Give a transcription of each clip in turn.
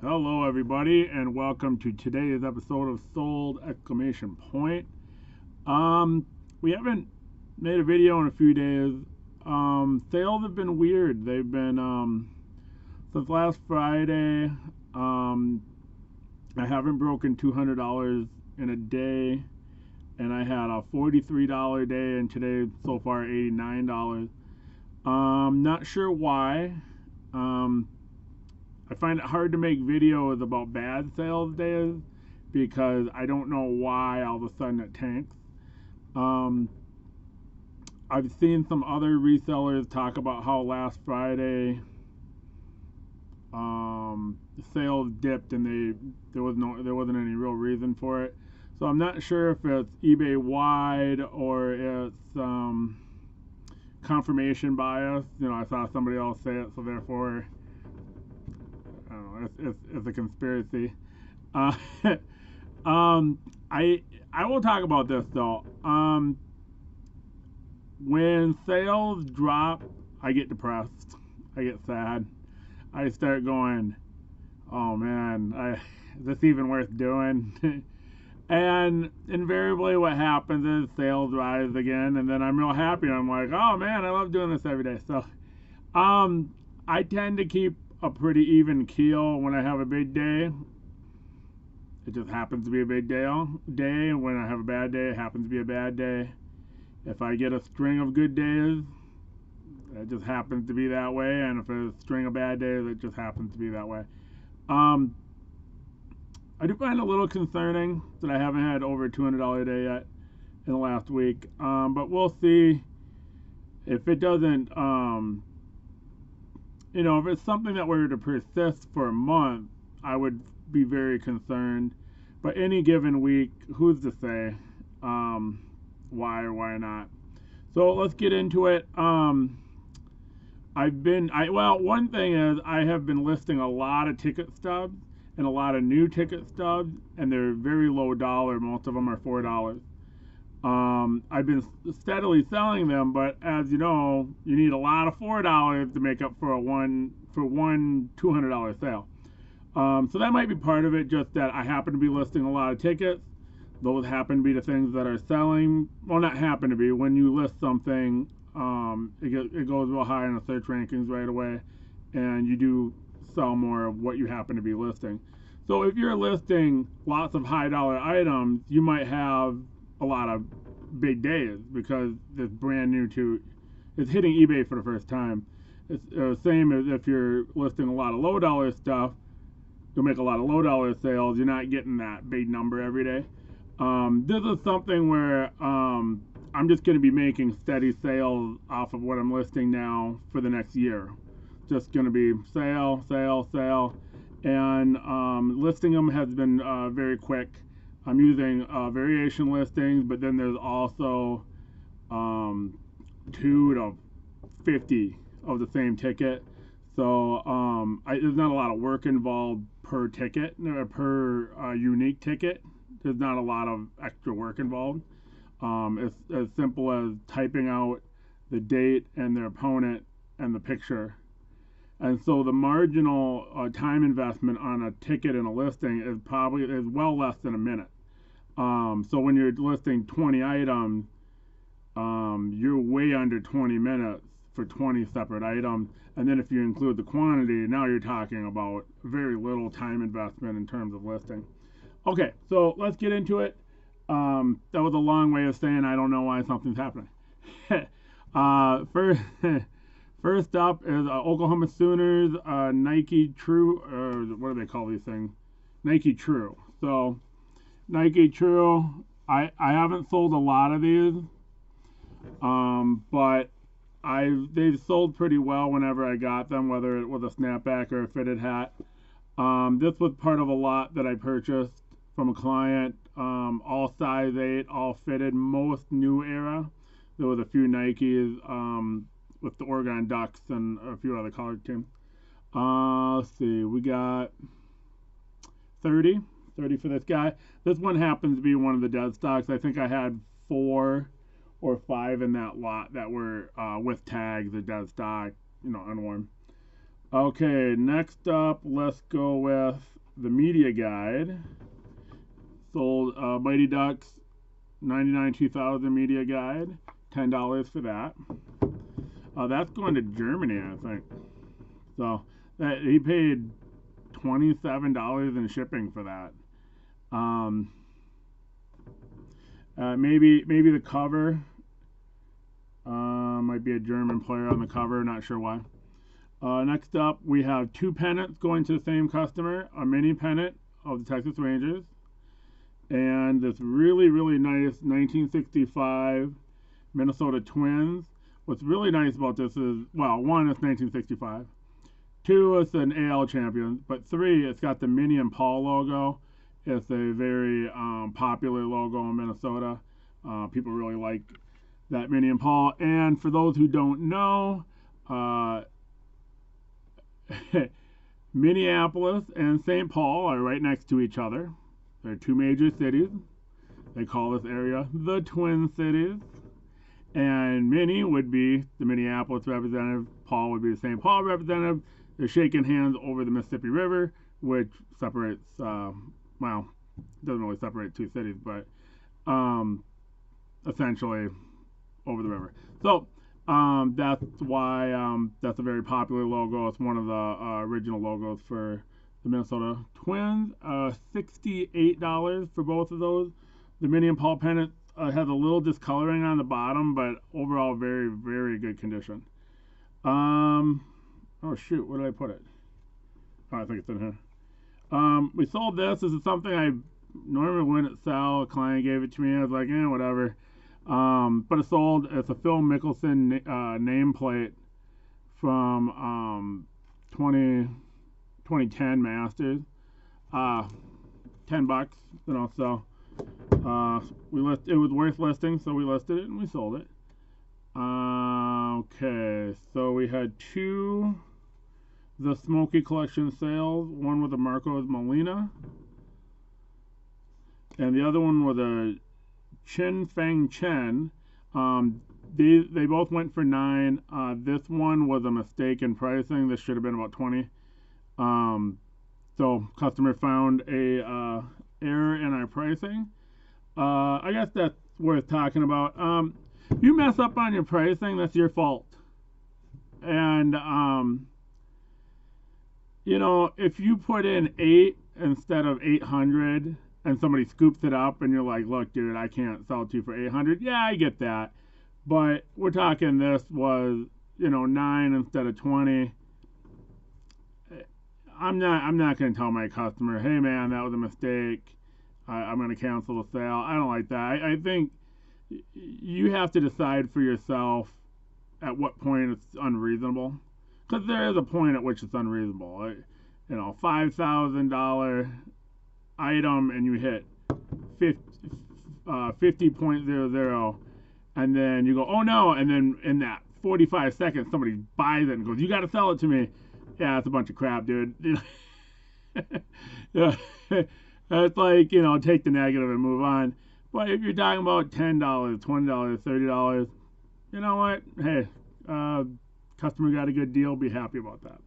Hello everybody and welcome to today's episode of Sold exclamation point. We haven't made a video in a few days. Sales have been weird. They've been since last Friday. I haven't broken $200 in a day, and I had a $43 day, and today so far $89. Not sure why. I find it hard to make videos about bad sales days because I don't know why all of a sudden it tanks. I've seen some other resellers talk about how last Friday sales dipped and there wasn't any real reason for it. So I'm not sure if it's eBay wide or it's confirmation bias. I saw somebody else say it, so therefore I don't know. It's a conspiracy. Uh, I will talk about this though. When sales drop, I get depressed. I get sad. I start going, oh man, is this even worth doing? And invariably, what happens is sales rise again, and then I'm real happy. I'm like, oh man, I love doing this every day. So, I tend to keep a pretty even keel when I have a big day. It just happens to be a big day. When I have a bad day, it happens to be a bad day. If I get a string of good days, it just happens to be that way. And if it's a string of bad days, it just happens to be that way. I do find it a little concerning that I haven't had over a $200 a day yet in the last week. But we'll see if it doesn't. If it's something that were to persist for a month, I would be very concerned. But any given week, who's to say why or why not? So let's get into it. One thing is I have been listing a lot of ticket stubs and a lot of new ticket stubs, and they're very low dollar. Most of them are $4. I've been steadily selling them, but as you know, you need a lot of $4 to make up for one $200 sale. So that might be part of it. Just that I happen to be listing a lot of tickets. Those happen to be the things that are selling. Well, not happen to be. When you list something, it goes real high in the search rankings right away, and you do sell more of what you happen to be listing. So if you're listing lots of high dollar items, you might have a lot of big days because it's brand new it's hitting eBay for the first time. It's the same as if you're listing a lot of low dollar stuff. You'll make a lot of low dollar sales. You're not getting that big number every day. This is something where I'm just going to be making steady sales off of what I'm listing now for the next year. Just going to be sale, sale, sale, and listing them has been very quick. I'm using variation listings, but then there's also 2 to 50 of the same ticket. So there's not a lot of work involved per ticket, per unique ticket. There's not a lot of extra work involved. It's as simple as typing out the date and their opponent and the picture. And so the marginal time investment on a ticket and a listing is well less than a minute. So when you're listing 20 items, you're way under 20 minutes for 20 separate items. And then if you include the quantity, now you're talking about very little time investment in terms of listing. Okay, so let's get into it. That was a long way of saying I don't know why something's happening. First up is Oklahoma Sooners Nike True, or what do they call these things? Nike True. So Nike True, I haven't sold a lot of these, but they've sold pretty well whenever I got them, whether it was a snapback or a fitted hat. This was part of a lot that I purchased from a client, all size 8, all fitted, most new era. There was a few Nikes with the Oregon Ducks and a few other college teams. Let's see, we got 30 for this guy. This one happens to be one of the dead stocks. I think I had 4 or 5 in that lot that were with tags, the dead stock, unworn. Okay, next up, let's go with the media guide. Sold Mighty Ducks 99 2000 media guide, $10 for that. That's going to Germany, I think. So he paid $27 in shipping for that. Maybe the cover might be a German player on the cover. Not sure why. Next up, we have 2 pennants going to the same customer. A mini pennant of the Texas Rangers, and this really nice 1965 Minnesota Twins. What's really nice about this is, well, 1, it's 1965. 2, it's an AL champion. But 3, it's got the Minnie and Paul logo. It's a very popular logo in Minnesota. People really like that Minnie and Paul. And for those who don't know, Minneapolis and St. Paul are right next to each other. They're 2 major cities. They call this area the Twin Cities. And Minnie would be the Minneapolis representative. Paul would be the St. Paul representative. They're shaking hands over the Mississippi River, which separates, well, it doesn't really separate 2 cities, but essentially over the river. So that's why that's a very popular logo. It's one of the original logos for the Minnesota Twins. $68 for both of those. The Minnie and Paul pennant has a little discoloring on the bottom, but overall very good condition. Oh shoot, where did I put it? Oh, I think it's in here. We sold this. This is something I normally wouldn't sell. A client gave it to me. I was like, whatever. But it's sold. It's a Phil Mickelson nameplate from 2010 Masters. $10, so it was worth listing, so we listed it and we sold it. Okay, so we had 2 the Smoky collection sales. One with a Marcos Molina, and the other one was a Chin Feng Chen. They both went for 9. This one was a mistake in pricing. This should have been about 20. So customer found a error in our pricing. I guess that's worth talking about. If you mess up on your pricing, that's your fault. And if you put in 8 instead of 800 and somebody scoops it up and you're like, look, dude, I can't sell it to you for 800. Yeah, I get that. But we're talking this was, 9 instead of 20. I'm not going to tell my customer, hey man, that was a mistake. I'm going to cancel the sale. I don't like that. I think you have to decide for yourself at what point it's unreasonable. Because there is a point at which it's unreasonable. $5,000 item and you hit 50.00, and then you go, oh no, and then in that 45 seconds somebody buys it and goes, you got to sell it to me. Yeah, it's a bunch of crap, dude. Yeah. It's like, take the negative and move on. But if you're talking about $10, $20, $30, you know what? Hey, customer got a good deal. Be happy about that.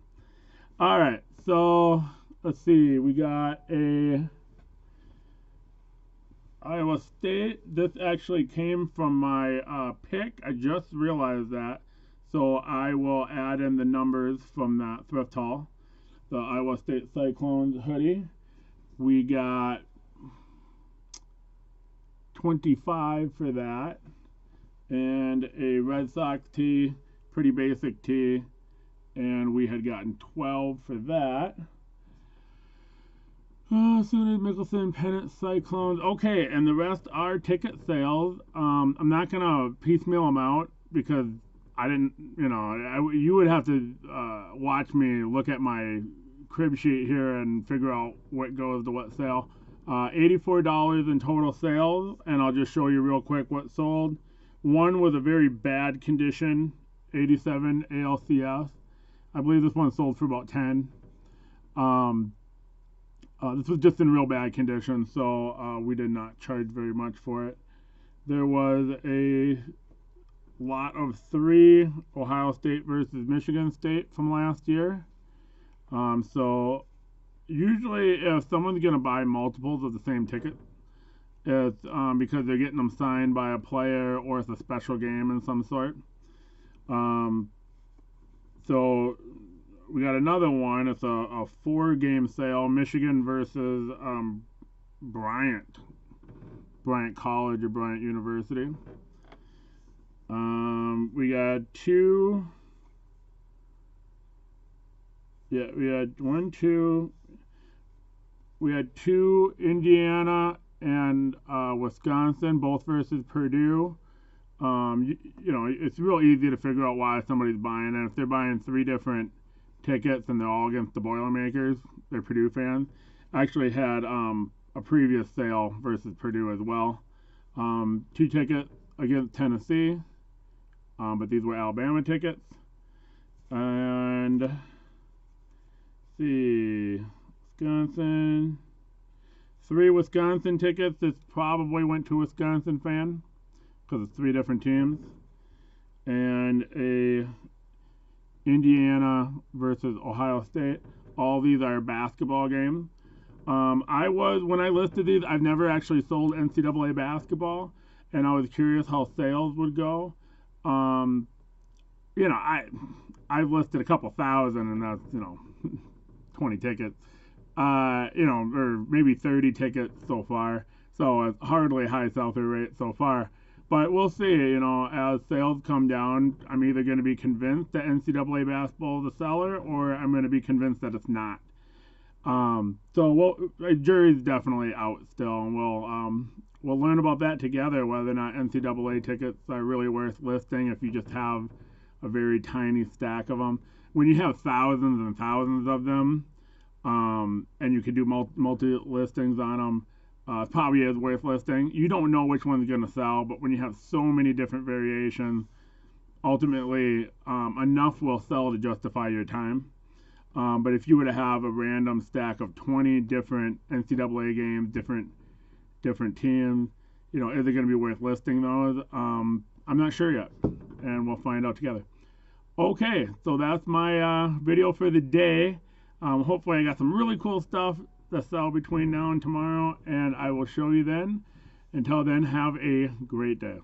All right, so let's see. We got a Iowa State. This actually came from my pick. I just realized that. So I will add in the numbers from that thrift haul. The Iowa State Cyclones hoodie. We got 25 for that. And a Red Sox tee, pretty basic tee. And we had gotten 12 for that. Soon as Mickelson, Pennant, Cyclones. Okay, and the rest are ticket sales. I'm not going to piecemeal them out because I didn't, you would have to watch me look at my crib sheet here and figure out what goes to what sale. $84 in total sales, and I'll just show you real quick what sold. One was a very bad condition, 87 ALCS. I believe this one sold for about 10. This was just in real bad condition, so we did not charge very much for it. There was a lot of 3 Ohio State versus Michigan State from last year. So usually if someone's going to buy multiples of the same ticket, it's because they're getting them signed by a player or it's a special game in some sort. So we got another one. It's a 4-game sale. Michigan versus Bryant College or Bryant University. We got two. Yeah, we had one, two. We had two Indiana and Wisconsin, both versus Purdue. You know, it's real easy to figure out why somebody's buying it. If they're buying 3 different tickets and they're all against the Boilermakers, they're Purdue fans. I actually had a previous sale versus Purdue as well. 2 tickets against Tennessee, but these were Alabama tickets. And let's see, Wisconsin. 3 Wisconsin tickets. This probably went to a Wisconsin fan because it's 3 different teams. And a Indiana versus Ohio State. All these are basketball games. When I listed these, I've never actually sold NCAA basketball, and I was curious how sales would go. You know, I've listed a couple thousand, and that's, you know, 20 tickets. You know, or maybe 30 tickets so far. So it's hardly a high sell-through rate so far. But we'll see, you know, as sales come down, I'm either going to be convinced that NCAA basketball is a seller, or I'm going to be convinced that it's not. So jury's definitely out still, and we'll learn about that together, whether or not NCAA tickets are really worth listing if you just have a very tiny stack of them. When you have thousands and thousands of them, and you can do multi listings on them, it probably is worth listing. You don't know which one's going to sell, but when you have so many different variations, ultimately enough will sell to justify your time. But if you were to have a random stack of 20 different NCAA games, different teams, you know, is it going to be worth listing those? I'm not sure yet, and we'll find out together. Okay, so that's my video for the day. Hopefully I got some really cool stuff to sell between now and tomorrow, and I will show you then. Until then, have a great day.